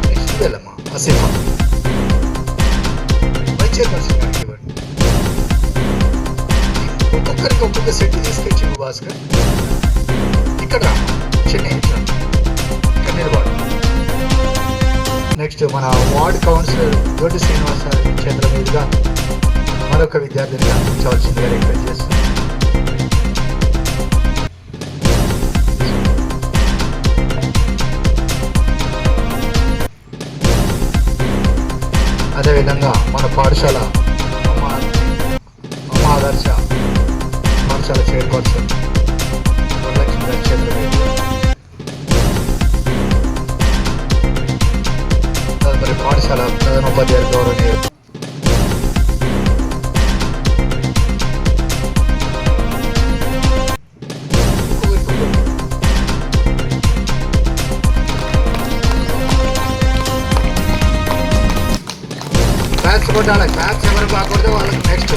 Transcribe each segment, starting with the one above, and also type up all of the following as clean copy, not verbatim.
Next వెళ్ళమ్మా Asifa vice chairperson గారికి ఇవ్వండి. ఒక్కొక్కరికి ఒక్కొక్క సెట్ తీసుకొచ్చి భాస్కర్ ఇక్కడ రా చెన్నై ఇక్కడ నిలబడు. నెక్స్ట్ మన వార్డ్ కౌన్సిలర్ దొడ్డి శ్రీనివాస చంద్ర మీదుగా మరొక విద్యార్థిని అందించవలసిందిగా రిక్వెస్ట్ చేస్తున్నాం. అదేవిధంగా మన పాఠశాల అమ్మ ఆదర్శ పాఠశాల చైర్పర్సన్ వరలక్ష్మి గారి చంద్ర మీదుగా తదుపరి పాఠశాల ప్రధానోపాధ్యాయులు గౌరవనీయులు క్లాప్స్ కొట్టాలి. క్లాప్స్ ఎవరు కాకూడదు వాళ్ళకి నెక్స్ట్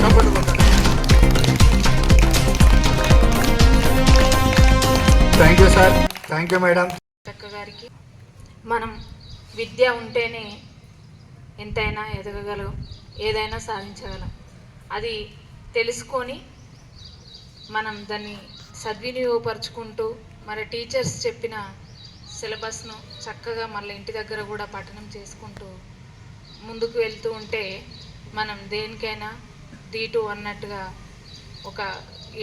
చప్పట్లు కొట్టాలి. Thank you sir. Thank you madam. చక్క గారికి మనం విద్య ఉంటేనే ఎంతైనా ఎదగగలం, ఏదైనా సాధించగలం. అది తెలుసుకొని మనం దాన్ని సద్వినియోగపరుచుకుంటూ మరి టీచర్స్ చెప్పిన సిలబస్ను చక్కగా మళ్ళీ ఇంటి దగ్గర కూడా పఠనం చేసుకుంటూ ముందుకు వెళ్తూ ఉంటే మనం దేనికైనా దీటు అన్నట్టుగా ఒక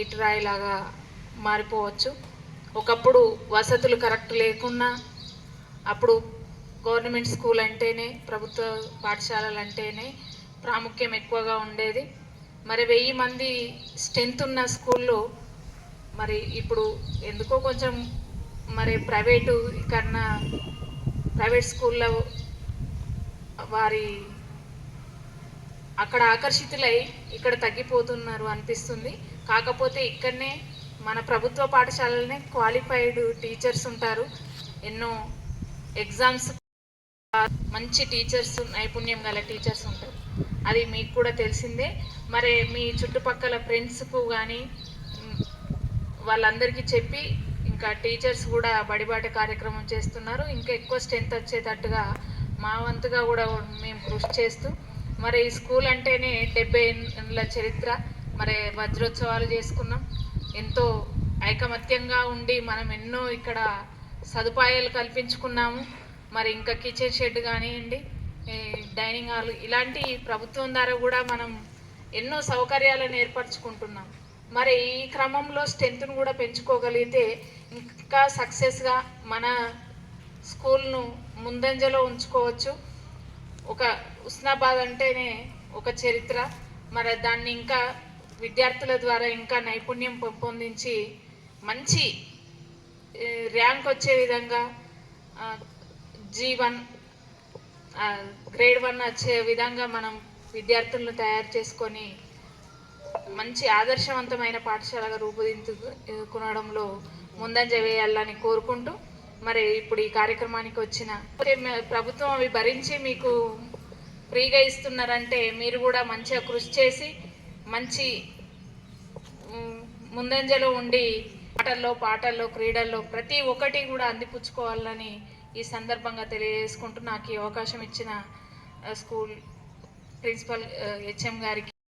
ఇటురాయిలాగా మారిపోవచ్చు. ఒకప్పుడు వసతులు కరెక్ట్ లేకున్నా అప్పుడు గవర్నమెంట్ స్కూల్ అంటేనే, ప్రభుత్వ పాఠశాలలు అంటేనే ప్రాముఖ్యం ఎక్కువగా ఉండేది. మరి 1000 మంది స్ట్రెంత్ ఉన్న స్కూల్లో మరి ఇప్పుడు ఎందుకో కొంచెం మరి ప్రైవేట్ స్కూల్లో వారి అక్కడ ఆకర్షితులై ఇక్కడ తగ్గిపోతున్నారు అనిపిస్తుంది. కాకపోతే ఇక్కడనే మన ప్రభుత్వ పాఠశాలలోనే క్వాలిఫైడ్ టీచర్స్ ఉంటారు. ఎన్నో ఎగ్జామ్స్ మంచి టీచర్స్, నైపుణ్యం గల టీచర్స్ ఉంటారు. అది మీకు కూడా తెలిసిందే. మరి మీ చుట్టుపక్కల ఫ్రెండ్స్కు కానీ వాళ్ళందరికీ చెప్పి ఇంకా టీచర్స్ కూడా బడిబాట కార్యక్రమం చేస్తున్నారు. ఇంకా ఎక్కువ స్ట్రెంత్ వచ్చేటట్టుగా మా వంతుగా కూడా మేము కృషి చేస్తూ మరి ఈ స్కూల్ అంటేనే 70 ఏళ్ళ చరిత్ర. మరి వజ్రోత్సవాలు చేసుకున్నాం. ఎంతో ఐకమత్యంగా ఉండి మనం ఎన్నో ఇక్కడ సదుపాయాలు కల్పించుకున్నాము. మరి ఇంకా కిచెన్ షెడ్ కానివ్వండి, డైనింగ్ హాల్, ఇలాంటి ప్రభుత్వం ద్వారా కూడా మనం ఎన్నో సౌకర్యాలను ఏర్పరచుకుంటున్నాం. మరి ఈ క్రమంలో స్ట్రెంత్ను కూడా పెంచుకోగలిగితే ఇంకా సక్సెస్గా మన స్కూల్ను ముందంజలో ఉంచుకోవచ్చు. ఒక ఉస్నాబాద్ అంటేనే ఒక చరిత్ర. మరి దాన్ని ఇంకా విద్యార్థుల ద్వారా ఇంకా నైపుణ్యం పెంపొందించి మంచి ర్యాంక్ వచ్చే విధంగా G1 గ్రేడ్ 1 వచ్చే విధంగా మనం విద్యార్థులను తయారు చేసుకొని మంచి ఆదర్శవంతమైన పాఠశాలగా రూపుదిద్దుకునడంలో ముందంజ వేయాలని కోరుకుంటూ మరి ఇప్పుడు ఈ కార్యక్రమానికి వచ్చిన ప్రభుత్వం అవి భరించి మీకు ఫ్రీగా ఇస్తున్నారంటే మీరు కూడా మంచిగా కృషి చేసి మంచి ముందంజలో ఉండి పాటల్లో క్రీడల్లో ప్రతి ఒక్కటి కూడా అందిపుచ్చుకోవాలని ఈ సందర్భంగా తెలియజేసుకుంటూ నాకు ఈ అవకాశం ఇచ్చిన స్కూల్ ప్రిన్సిపల్ HM గారికి